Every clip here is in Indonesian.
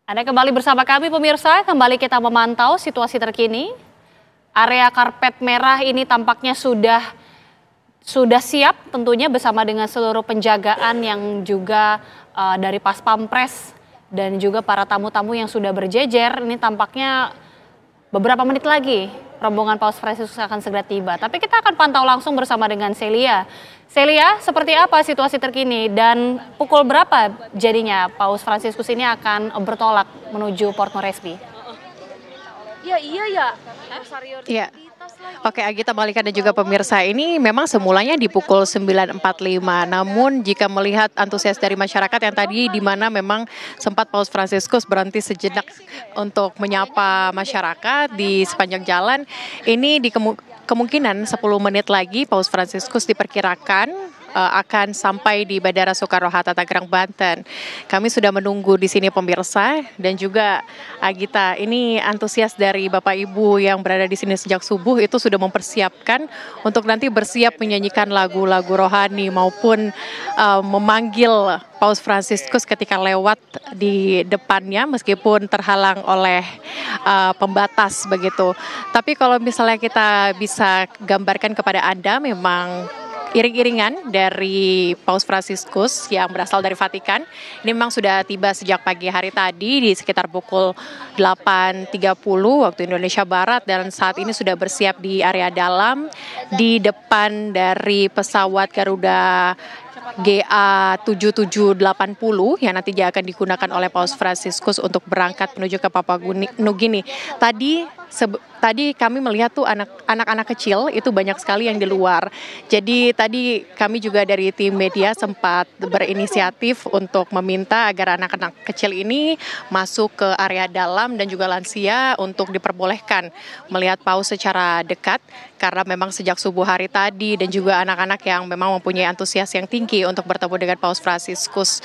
Anda kembali bersama kami pemirsa, kembali kita memantau situasi terkini. Area karpet merah ini tampaknya sudah siap tentunya bersama dengan seluruh penjagaan yang juga dari Pas Pampres dan juga para tamu-tamu yang sudah berjejer. Ini tampaknya beberapa menit lagi rombongan Paus Fransiskus akan segera tiba. Tapi kita akan pantau langsung bersama dengan Celia. Celia, seperti apa situasi terkini dan pukul berapa jadinya Paus Fransiskus ini akan bertolak menuju Port Moresby? Iya. Oke, Agita, Malika dan juga pemirsa, ini memang semulanya di pukul 9.45. Namun jika melihat antusias dari masyarakat yang tadi di mana memang sempat Paus Fransiskus berhenti sejenak untuk menyapa masyarakat di sepanjang jalan, ini di kemungkinan 10 menit lagi Paus Fransiskus diperkirakan akan sampai di Bandara Soekarno-Hatta, Tangerang, Banten. Kami sudah menunggu di sini pemirsa dan juga Agita, ini antusias dari Bapak Ibu yang berada di sini sejak subuh itu sudah mempersiapkan untuk nanti bersiap menyanyikan lagu-lagu rohani maupun memanggil Paus Fransiskus ketika lewat di depannya meskipun terhalang oleh pembatas begitu. Tapi kalau misalnya kita bisa gambarkan kepada Anda, memang iring-iringan dari Paus Fransiskus yang berasal dari Vatikan ini memang sudah tiba sejak pagi hari tadi di sekitar pukul 8.30 waktu Indonesia Barat, dan saat ini sudah bersiap di area dalam di depan dari pesawat Garuda GA7780 yang nantinya akan digunakan oleh Paus Fransiskus untuk berangkat menuju ke Papua Nugini. Tadi kami melihat tuh anak-anak kecil itu banyak sekali yang di luar. Jadi tadi kami juga dari tim media sempat berinisiatif untuk meminta agar anak-anak kecil ini masuk ke area dalam dan juga lansia untuk diperbolehkan melihat Paus secara dekat, karena memang sejak subuh hari tadi dan juga anak-anak yang memang mempunyai antusias yang tinggi untuk bertemu dengan Paus Fransiskus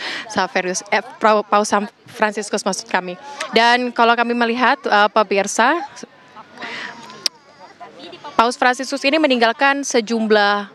Paus Fransiskus maksud kami. Dan kalau kami melihat pemirsa, Paus Fransiskus ini meninggalkan sejumlah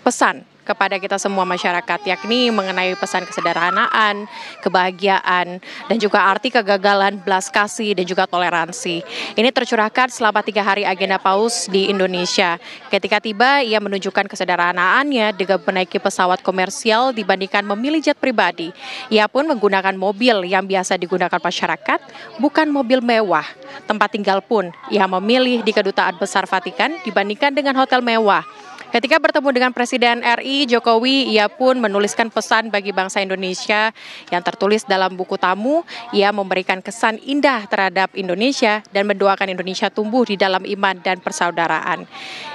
pesan kepada kita semua masyarakat, yakni mengenai pesan kesederhanaan, kebahagiaan, dan juga arti kegagalan, belas kasih, dan juga toleransi. Ini tercurahkan selama 3 hari agenda Paus di Indonesia. Ketika tiba, ia menunjukkan kesederhanaannya dengan menaiki pesawat komersial dibandingkan memilih jet pribadi. Ia pun menggunakan mobil yang biasa digunakan masyarakat, bukan mobil mewah. Tempat tinggal pun ia memilih di Kedutaan Besar Vatikan dibandingkan dengan hotel mewah. Ketika bertemu dengan Presiden RI Jokowi, ia pun menuliskan pesan bagi bangsa Indonesia yang tertulis dalam buku tamu. Ia memberikan kesan indah terhadap Indonesia dan mendoakan Indonesia tumbuh di dalam iman dan persaudaraan.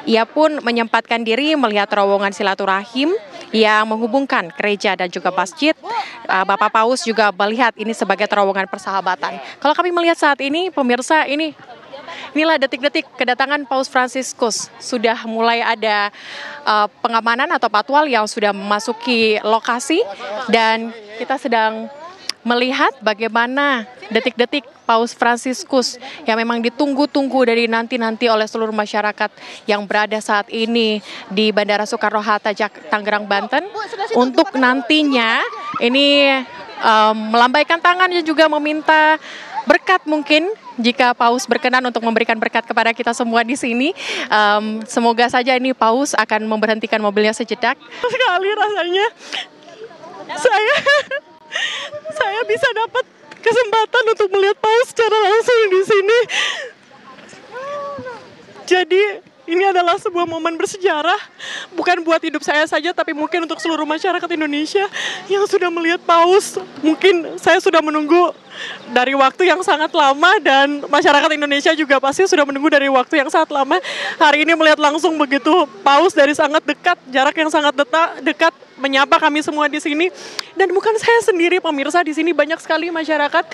Ia pun menyempatkan diri melihat terowongan silaturahim yang menghubungkan gereja dan juga masjid. Bapak Paus juga melihat ini sebagai terowongan persahabatan. Kalau kami melihat saat ini, pemirsa, inilah detik-detik kedatangan Paus Fransiskus. Sudah mulai ada pengamanan atau patwal yang sudah memasuki lokasi, dan kita sedang melihat bagaimana detik-detik Paus Fransiskus yang memang ditunggu-tunggu dari nanti oleh seluruh masyarakat yang berada saat ini di Bandara Soekarno-Hatta, Tangerang, Banten, untuk nantinya ini melambaikan tangan dan juga meminta berkat mungkin jika Paus berkenan untuk memberikan berkat kepada kita semua di sini. Semoga saja ini Paus akan memberhentikan mobilnya sejenak. Sekali rasanya saya bisa dapat kesempatan untuk melihat Paus secara langsung di sini. Jadi ini adalah sebuah momen bersejarah, bukan buat hidup saya saja, tapi mungkin untuk seluruh masyarakat Indonesia yang sudah melihat Paus. Mungkin saya sudah menunggu dari waktu yang sangat lama, dan masyarakat Indonesia juga pasti sudah menunggu dari waktu yang sangat lama. Hari ini melihat langsung begitu Paus dari sangat dekat, jarak yang sangat dekat, menyapa kami semua di sini. Dan bukan saya sendiri pemirsa, di sini banyak sekali masyarakat,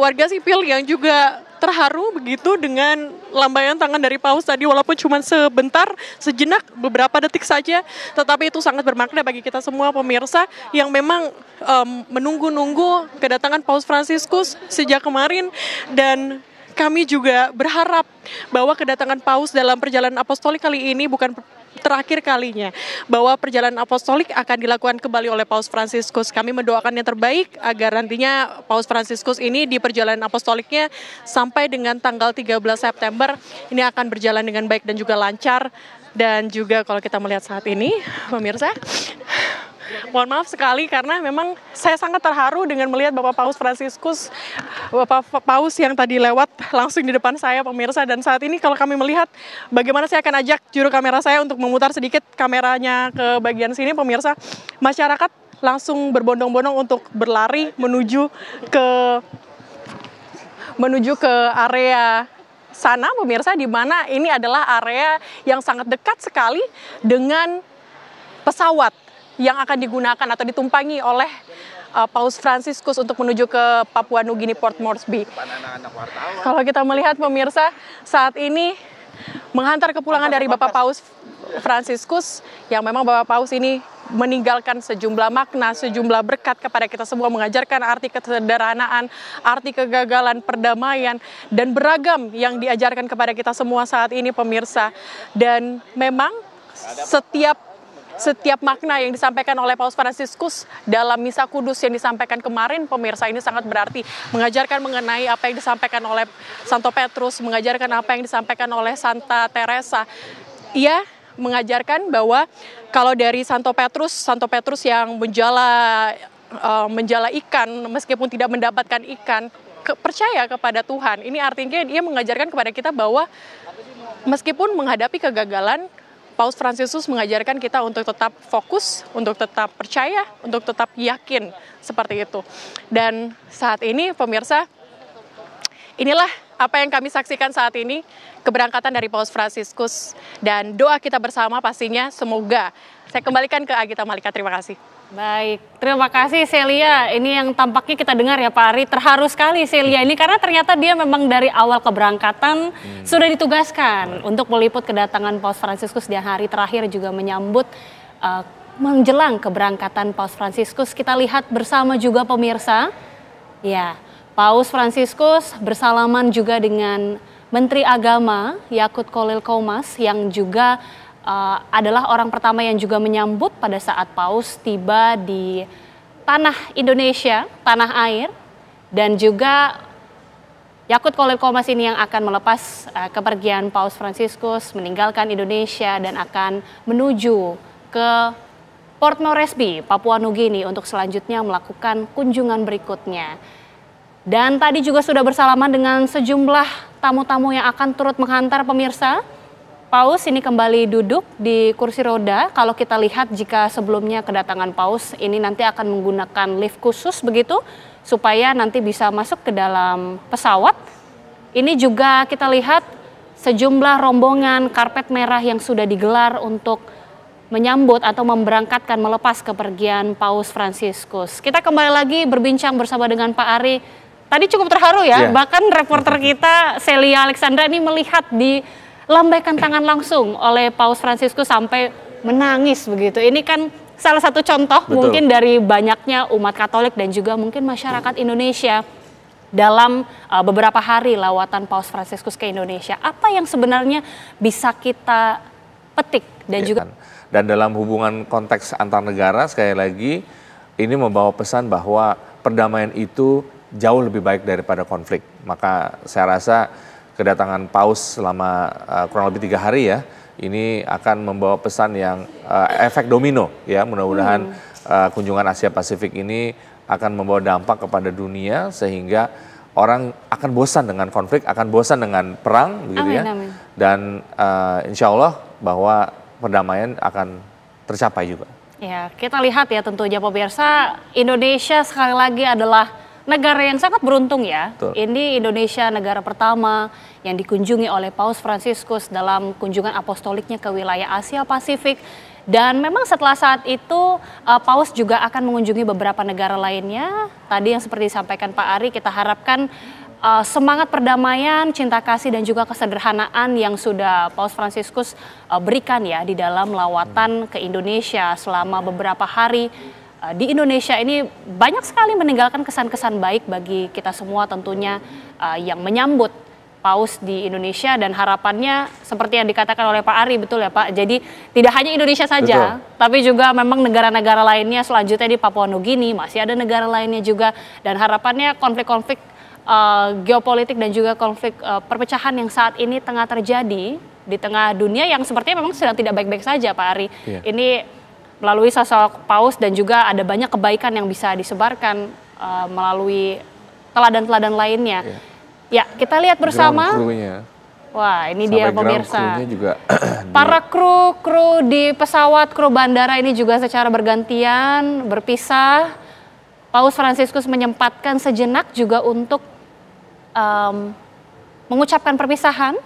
warga sipil yang juga terharu begitu dengan lambaian tangan dari Paus tadi, walaupun cuma sebentar, sejenak, beberapa detik saja, tetapi itu sangat bermakna bagi kita semua pemirsa yang memang menunggu-nunggu kedatangan Paus Fransiskus sejak kemarin. Dan kami juga berharap bahwa kedatangan Paus dalam perjalanan apostolik kali ini bukan terakhir kalinya bahwa perjalanan apostolik akan dilakukan kembali oleh Paus Fransiskus. Kami mendoakan yang terbaik agar nantinya Paus Fransiskus ini di perjalanan apostoliknya sampai dengan tanggal 13 September ini akan berjalan dengan baik dan juga lancar. Dan juga kalau kita melihat saat ini, pemirsa, mohon maaf sekali karena memang saya sangat terharu dengan melihat Bapak Paus Fransiskus, Bapak Paus yang tadi lewat langsung di depan saya, pemirsa. Dan saat ini kalau kami melihat bagaimana, saya akan ajak juru kamera saya untuk memutar sedikit kameranya ke bagian sini, pemirsa. Masyarakat langsung berbondong-bondong untuk berlari menuju ke area sana, pemirsa, di mana ini adalah area yang sangat dekat sekali dengan pesawat yang akan digunakan atau ditumpangi oleh Paus Fransiskus untuk menuju ke Papua Nugini Port Moresby. Kalau kita melihat, pemirsa, saat ini menghantar kepulangan dari Bapak Paus Fransiskus, yang memang Bapak Paus ini meninggalkan sejumlah makna, sejumlah berkat kepada kita semua, mengajarkan arti kesederhanaan, arti kegagalan, perdamaian, dan beragam yang diajarkan kepada kita semua saat ini, pemirsa. Dan memang setiap makna yang disampaikan oleh Paus Fransiskus dalam Misa Kudus yang disampaikan kemarin, pemirsa, ini sangat berarti. Mengajarkan mengenai apa yang disampaikan oleh Santo Petrus, mengajarkan apa yang disampaikan oleh Santa Teresa. Ia mengajarkan bahwa kalau dari Santo Petrus yang menjala ikan meskipun tidak mendapatkan ikan, percaya kepada Tuhan. Ini artinya dia mengajarkan kepada kita bahwa meskipun menghadapi kegagalan, Paus Fransiskus mengajarkan kita untuk tetap fokus, untuk tetap percaya, untuk tetap yakin, seperti itu. Dan saat ini, pemirsa, inilah apa yang kami saksikan saat ini, keberangkatan dari Paus Fransiskus, dan doa kita bersama pastinya semoga. Saya kembalikan ke Agita Malika, terima kasih. Baik, terima kasih Celia. Ini yang tampaknya kita dengar ya Pak Ari, terharu sekali Celia ini karena ternyata dia memang dari awal keberangkatan sudah ditugaskan untuk meliput kedatangan Paus Fransiskus, dan hari terakhir juga menyambut menjelang keberangkatan Paus Fransiskus. Kita lihat bersama juga, pemirsa, ya, Paus Fransiskus bersalaman juga dengan Menteri Agama Yakut Kolil Qomas, yang juga adalah orang pertama yang juga menyambut pada saat Paus tiba di tanah Indonesia, tanah air. Dan juga Yakut Kolil Qomas ini yang akan melepas kepergian Paus Fransiskus, meninggalkan Indonesia dan akan menuju ke Port Moresby, Papua Nugini, untuk selanjutnya melakukan kunjungan berikutnya. Dan tadi juga sudah bersalaman dengan sejumlah tamu-tamu yang akan turut menghantar, pemirsa. Paus ini kembali duduk di kursi roda. Kalau kita lihat, jika sebelumnya kedatangan Paus ini nanti akan menggunakan lift khusus begitu, supaya nanti bisa masuk ke dalam pesawat. Ini juga kita lihat sejumlah rombongan karpet merah yang sudah digelar untuk menyambut atau memberangkatkan, melepas kepergian Paus Fransiskus. Kita kembali lagi berbincang bersama dengan Pak Ari. Tadi cukup terharu ya, bahkan reporter kita Celia Alexandra ini melihat dilambaikan tangan langsung oleh Paus Fransiskus sampai menangis begitu. Ini kan salah satu contoh mungkin dari banyaknya umat Katolik dan juga mungkin masyarakat Indonesia dalam beberapa hari lawatan Paus Fransiskus ke Indonesia. Apa yang sebenarnya bisa kita petik dan dalam hubungan konteks antar negara, sekali lagi ini membawa pesan bahwa perdamaian itu jauh lebih baik daripada konflik. Maka saya rasa kedatangan Paus selama kurang lebih 3 hari ya, ini akan membawa pesan yang efek domino ya. Mudah-mudahan kunjungan Asia Pasifik ini akan membawa dampak kepada dunia, sehingga orang akan bosan dengan konflik, akan bosan dengan perang, begitu ya. Amin. Dan insya Allah bahwa perdamaian akan tercapai juga. Ya, kita lihat ya tentunya pemirsa, Indonesia sekali lagi adalah negara yang sangat beruntung ya. Betul. Ini Indonesia negara pertama yang dikunjungi oleh Paus Fransiskus dalam kunjungan apostoliknya ke wilayah Asia Pasifik. Dan memang setelah saat itu Paus juga akan mengunjungi beberapa negara lainnya. Tadi yang seperti disampaikan Pak Ari, kita harapkan semangat perdamaian, cinta kasih dan juga kesederhanaan yang sudah Paus Fransiskus berikan ya di dalam lawatan ke Indonesia selama beberapa hari. Di Indonesia ini banyak sekali meninggalkan kesan-kesan baik bagi kita semua tentunya, yang menyambut Paus di Indonesia dan harapannya seperti yang dikatakan oleh Pak Ari, betul ya Pak? Jadi tidak hanya Indonesia saja, tapi juga memang negara-negara lainnya selanjutnya di Papua Nugini, masih ada negara lainnya juga, dan harapannya konflik-konflik geopolitik dan juga konflik perpecahan yang saat ini tengah terjadi di tengah dunia yang sepertinya memang sedang tidak baik-baik saja Pak Ari. Ini melalui sosok Paus dan juga ada banyak kebaikan yang bisa disebarkan melalui teladan-teladan lainnya. Ya, kita lihat bersama. Wah, ini dia pemirsa. Juga para kru di pesawat, kru bandara ini juga secara bergantian berpisah. Paus Fransiskus menyempatkan sejenak juga untuk mengucapkan perpisahan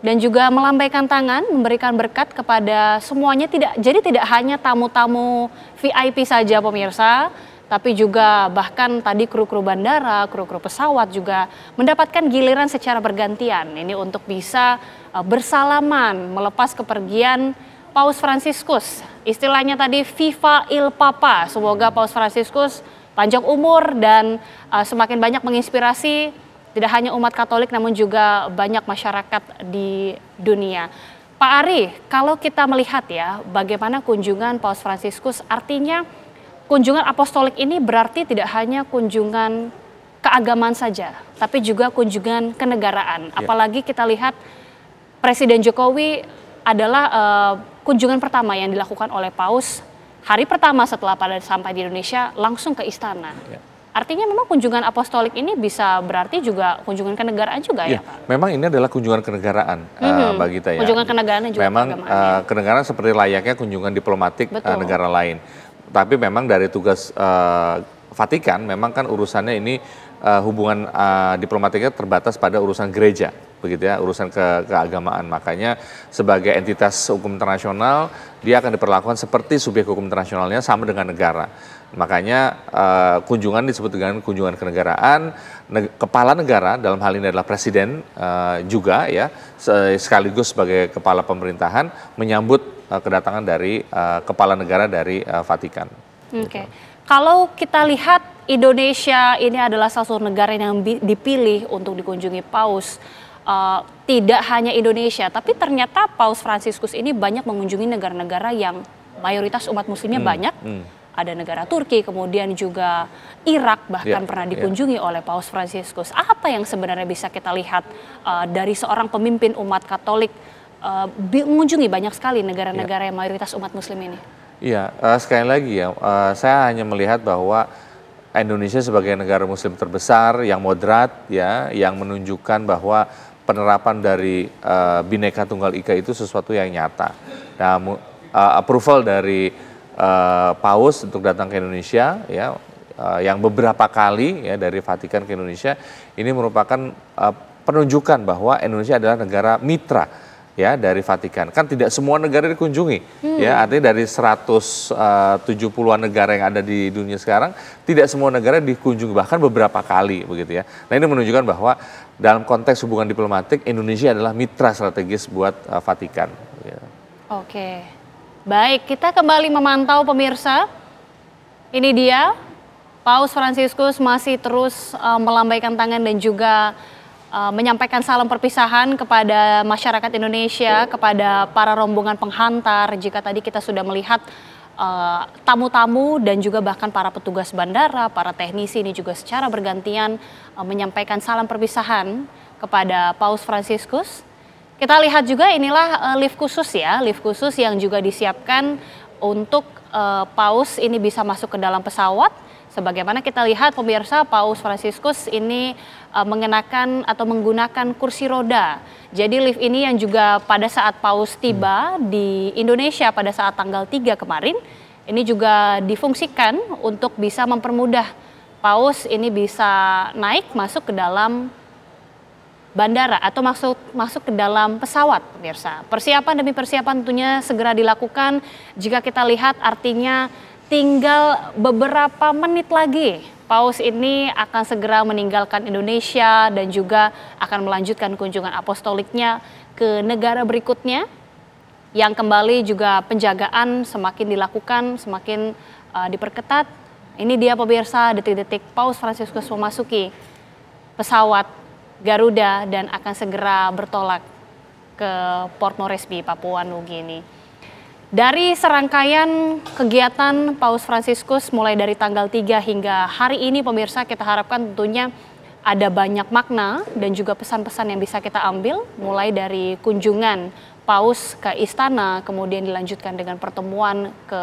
dan juga melambaikan tangan, memberikan berkat kepada semuanya. Jadi tidak hanya tamu-tamu VIP saja pemirsa, tapi juga bahkan tadi kru-kru bandara, kru-kru pesawat juga mendapatkan giliran secara bergantian. Ini untuk bisa bersalaman melepas kepergian Paus Fransiskus. Istilahnya tadi Viva il Papa. Semoga Paus Fransiskus panjang umur dan semakin banyak menginspirasi tidak hanya umat Katolik namun juga banyak masyarakat di dunia. Pak Ari, kalau kita melihat ya bagaimana kunjungan Paus Fransiskus, artinya kunjungan apostolik ini berarti tidak hanya kunjungan keagamaan saja, tapi juga kunjungan kenegaraan. Apalagi kita lihat Presiden Jokowi adalah kunjungan pertama yang dilakukan oleh Paus hari pertama setelah pada sampai di Indonesia langsung ke istana. Artinya memang kunjungan apostolik ini bisa berarti juga kunjungan kenegaraan juga ya Pak? Memang ini adalah kunjungan kenegaraan bagi kita ya. Kunjungan kenegaraan juga memang kenegaraan seperti layaknya kunjungan diplomatik negara lain. Tapi memang dari tugas Vatikan, memang kan urusannya ini hubungan diplomatiknya terbatas pada urusan gereja, begitu ya, urusan keagamaan. Makanya sebagai entitas hukum internasional, dia akan diperlakukan seperti subjek hukum internasionalnya sama dengan negara. Makanya kunjungan disebut dengan kunjungan kenegaraan. Kepala negara dalam hal ini adalah presiden juga ya, sekaligus sebagai kepala pemerintahan menyambut kedatangan dari kepala negara dari Vatikan. Oke. Kalau kita lihat Indonesia ini adalah salah satu negara yang dipilih untuk dikunjungi Paus. Tidak hanya Indonesia, tapi ternyata Paus Fransiskus ini banyak mengunjungi negara-negara yang mayoritas umat muslimnya banyak. Ada negara Turki, kemudian juga Irak bahkan pernah dikunjungi oleh Paus Fransiskus. Apa yang sebenarnya bisa kita lihat dari seorang pemimpin umat Katolik mengunjungi banyak sekali negara-negara yang mayoritas umat muslim ini? Iya, sekali lagi ya, saya hanya melihat bahwa Indonesia sebagai negara muslim terbesar yang moderat ya, yang menunjukkan bahwa penerapan dari Bhinneka Tunggal Ika itu sesuatu yang nyata. Nah, approval dari Paus untuk datang ke Indonesia ya, yang beberapa kali ya dari Vatikan ke Indonesia ini merupakan penunjukan bahwa Indonesia adalah negara mitra ya dari Vatikan. Kan tidak semua negara dikunjungi ya, artinya dari 170-an negara yang ada di dunia sekarang tidak semua negara dikunjungi, bahkan beberapa kali begitu ya. Nah, ini menunjukkan bahwa dalam konteks hubungan diplomatik Indonesia adalah mitra strategis buat Vatikan ya. Oke. Baik, kita kembali memantau pemirsa. Ini dia, Paus Fransiskus masih terus melambaikan tangan dan juga menyampaikan salam perpisahan kepada masyarakat Indonesia, kepada para rombongan penghantar. Jika tadi kita sudah melihat tamu-tamu dan juga bahkan para petugas bandara, para teknisi ini juga secara bergantian menyampaikan salam perpisahan kepada Paus Fransiskus. Kita lihat juga inilah lift khusus ya, lift khusus yang juga disiapkan untuk Paus ini bisa masuk ke dalam pesawat. Sebagaimana kita lihat pemirsa, Paus Fransiskus ini mengenakan atau menggunakan kursi roda. Jadi lift ini yang juga pada saat Paus tiba di Indonesia pada saat tanggal 3 kemarin, ini juga difungsikan untuk bisa mempermudah Paus ini bisa naik masuk ke dalam bandara atau masuk ke dalam pesawat pemirsa. Persiapan demi persiapan tentunya segera dilakukan. Jika kita lihat artinya tinggal beberapa menit lagi Paus ini akan segera meninggalkan Indonesia dan juga akan melanjutkan kunjungan apostoliknya ke negara berikutnya, yang kembali juga penjagaan semakin dilakukan, semakin diperketat. Ini dia pemirsa detik-detik Paus Fransiskus memasuki pesawat Garuda dan akan segera bertolak ke Port Moresby, Papua Nugini. Dari serangkaian kegiatan Paus Fransiskus mulai dari tanggal 3 hingga hari ini pemirsa, kita harapkan tentunya ada banyak makna dan juga pesan-pesan yang bisa kita ambil mulai dari kunjungan Paus ke istana, kemudian dilanjutkan dengan pertemuan ke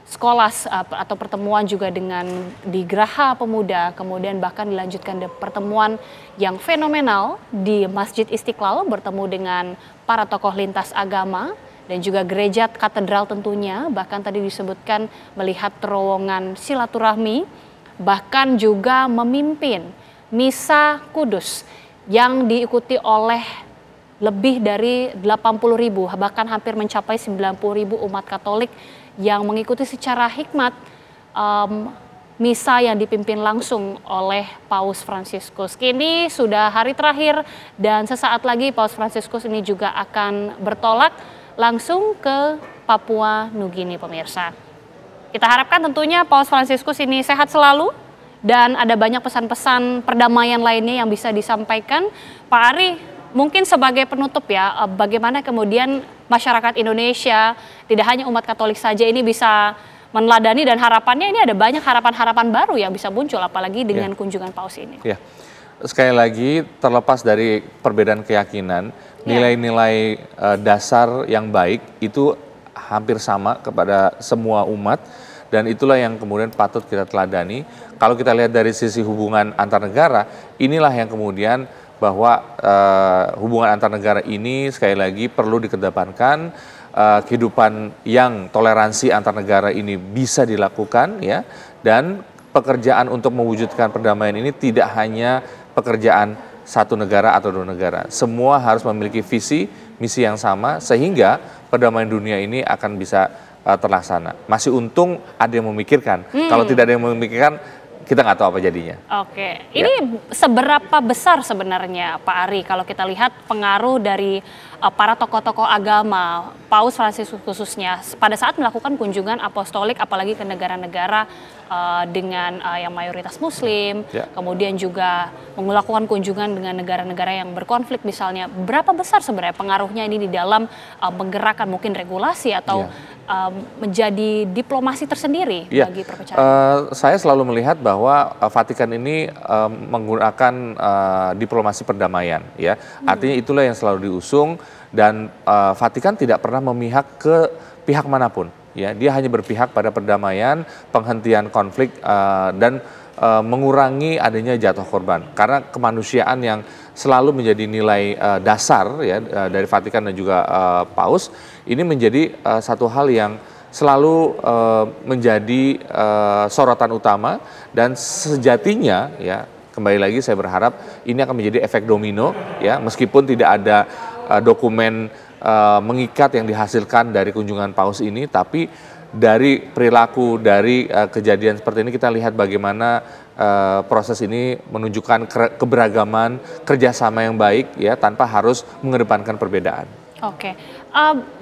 sekolah atau pertemuan juga dengan di Geraha Pemuda, kemudian bahkan dilanjutkan dengan pertemuan yang fenomenal di Masjid Istiqlal bertemu dengan para tokoh lintas agama dan juga gereja katedral tentunya, bahkan tadi disebutkan melihat terowongan silaturahmi, bahkan juga memimpin Misa Kudus yang diikuti oleh lebih dari 80.000, bahkan hampir mencapai 90.000 umat Katolik yang mengikuti secara hikmat misa yang dipimpin langsung oleh Paus Fransiskus. Kini sudah hari terakhir dan sesaat lagi Paus Fransiskus ini juga akan bertolak langsung ke Papua Nugini, pemirsa. Kita harapkan tentunya Paus Fransiskus ini sehat selalu dan ada banyak pesan-pesan perdamaian lainnya yang bisa disampaikan. Pak Ari, mungkin sebagai penutup ya, bagaimana kemudian masyarakat Indonesia, tidak hanya umat Katolik saja ini bisa meneladani dan harapannya ini ada banyak harapan-harapan baru yang bisa muncul apalagi dengan kunjungan Paus ini. Ya. Sekali lagi terlepas dari perbedaan keyakinan, nilai-nilai dasar yang baik itu hampir sama kepada semua umat dan itulah yang kemudian patut kita teladani. Kalau kita lihat dari sisi hubungan antar negara, inilah yang kemudian bahwa hubungan antar negara ini sekali lagi perlu dikedepankan, kehidupan yang toleransi antar negara ini bisa dilakukan ya, dan pekerjaan untuk mewujudkan perdamaian ini tidak hanya pekerjaan satu negara atau dua negara. Semua harus memiliki visi, misi yang sama sehingga perdamaian dunia ini akan bisa terlaksana. Masih untung ada yang memikirkan. Kalau tidak ada yang memikirkan, kita nggak tahu apa jadinya. Oke, ini seberapa besar sebenarnya Pak Ari kalau kita lihat pengaruh dari para tokoh-tokoh agama, Paus Fransiskus khususnya pada saat melakukan kunjungan apostolik apalagi ke negara-negara dengan yang mayoritas Muslim, kemudian juga melakukan kunjungan dengan negara-negara yang berkonflik misalnya. Berapa besar sebenarnya pengaruhnya ini di dalam menggerakkan mungkin regulasi atau menjadi diplomasi tersendiri bagi perpecahan? Saya selalu melihat bahwa Vatikan ini menggunakan diplomasi perdamaian, ya. Artinya itulah yang selalu diusung dan Vatikan tidak pernah memihak ke pihak manapun, ya. Dia hanya berpihak pada perdamaian, penghentian konflik dan mengurangi adanya jatuh korban. Karena kemanusiaan yang selalu menjadi nilai dasar ya dari Vatikan dan juga Paus ini menjadi satu hal yang selalu menjadi sorotan utama dan sejatinya ya kembali lagi saya berharap ini akan menjadi efek domino ya meskipun tidak ada dokumen mengikat yang dihasilkan dari kunjungan Paus ini, tapi dari perilaku, dari kejadian seperti ini kita lihat bagaimana proses ini menunjukkan keberagaman, kerjasama yang baik ya tanpa harus mengedepankan perbedaan. Oke,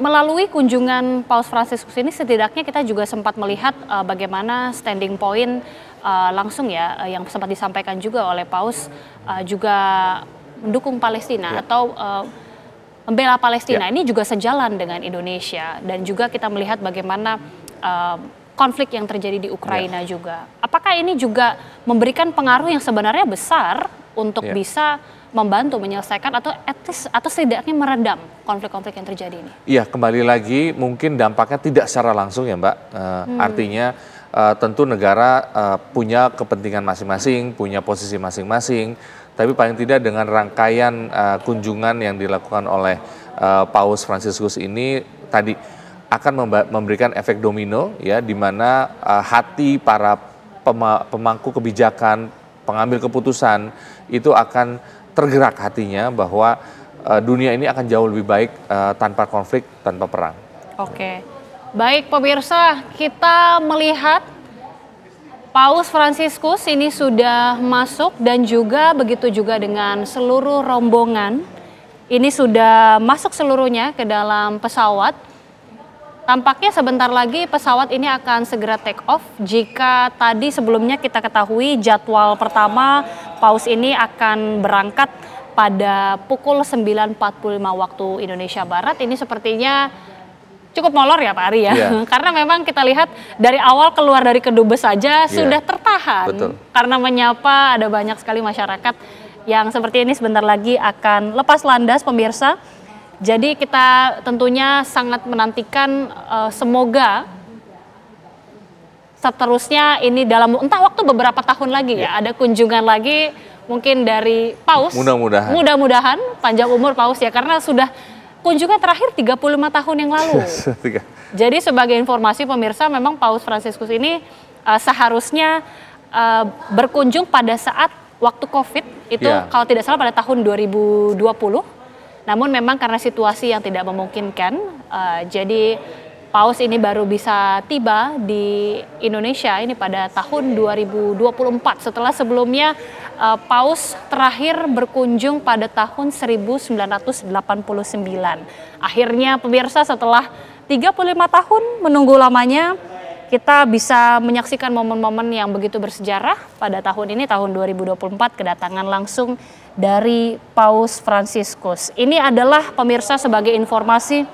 melalui kunjungan Paus Fransiskus ini setidaknya kita juga sempat melihat bagaimana standing point langsung ya yang sempat disampaikan juga oleh Paus juga mendukung Palestina atau membela Palestina. Ini juga sejalan dengan Indonesia dan juga kita melihat bagaimana konflik yang terjadi di Ukraina juga. Apakah ini juga memberikan pengaruh yang sebenarnya besar untuk bisa membantu menyelesaikan atau setidaknya meredam konflik-konflik yang terjadi ini? Iya, kembali lagi mungkin dampaknya tidak secara langsung ya Mbak. Artinya tentu negara punya kepentingan masing-masing, punya posisi masing-masing. Tapi paling tidak dengan rangkaian kunjungan yang dilakukan oleh Paus Fransiskus ini tadi akan memberikan efek domino ya di mana hati para pemangku kebijakan, pengambil keputusan itu akan tergerak hatinya bahwa dunia ini akan jauh lebih baik tanpa konflik, tanpa perang. Oke, baik pemirsa, kita melihat Paus Fransiskus ini sudah masuk dan juga begitu juga dengan seluruh rombongan. Ini sudah masuk seluruhnya ke dalam pesawat. Tampaknya sebentar lagi pesawat ini akan segera take off. Jika tadi sebelumnya kita ketahui jadwal pertama Paus ini akan berangkat pada pukul 9.45 waktu Indonesia Barat. Ini sepertinya cukup molor ya Pak Ari ya, karena memang kita lihat dari awal keluar dari kedubes saja sudah tertahan. Betul. Karena menyapa ada banyak sekali masyarakat yang seperti ini sebentar lagi akan lepas landas pemirsa. Jadi kita tentunya sangat menantikan semoga seterusnya ini dalam entah waktu beberapa tahun lagi ya ada kunjungan lagi mungkin dari Paus. Mudah-mudahan panjang umur Paus ya, karena sudah kunjungan terakhir 35 tahun yang lalu. Jadi sebagai informasi pemirsa, memang Paus Fransiskus ini seharusnya berkunjung pada saat waktu COVID itu kalau tidak salah pada tahun 2020. Namun memang karena situasi yang tidak memungkinkan, jadi Paus ini baru bisa tiba di Indonesia ini pada tahun 2024 setelah sebelumnya Paus terakhir berkunjung pada tahun 1989. Akhirnya pemirsa setelah 35 tahun menunggu lamanya kita bisa menyaksikan momen-momen yang begitu bersejarah pada tahun ini tahun 2024 kedatangan langsung dari Paus Fransiskus. Ini adalah pemirsa sebagai informasi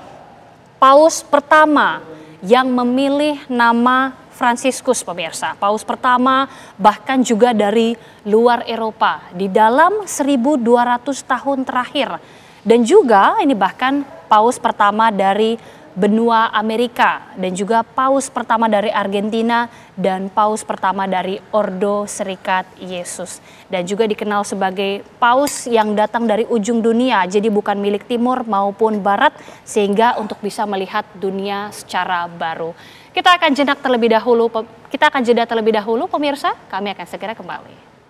Paus pertama yang memilih nama Fransiskus pemirsa. Paus pertama bahkan juga dari luar Eropa di dalam 1200 tahun terakhir. Dan juga ini bahkan Paus pertama dari benua Amerika dan juga Paus pertama dari Argentina dan Paus pertama dari Ordo Serikat Yesus. Dan juga dikenal sebagai Paus yang datang dari ujung dunia, jadi bukan milik timur maupun barat, sehingga untuk bisa melihat dunia secara baru. Kita akan jeda terlebih dahulu pemirsa, kami akan segera kembali.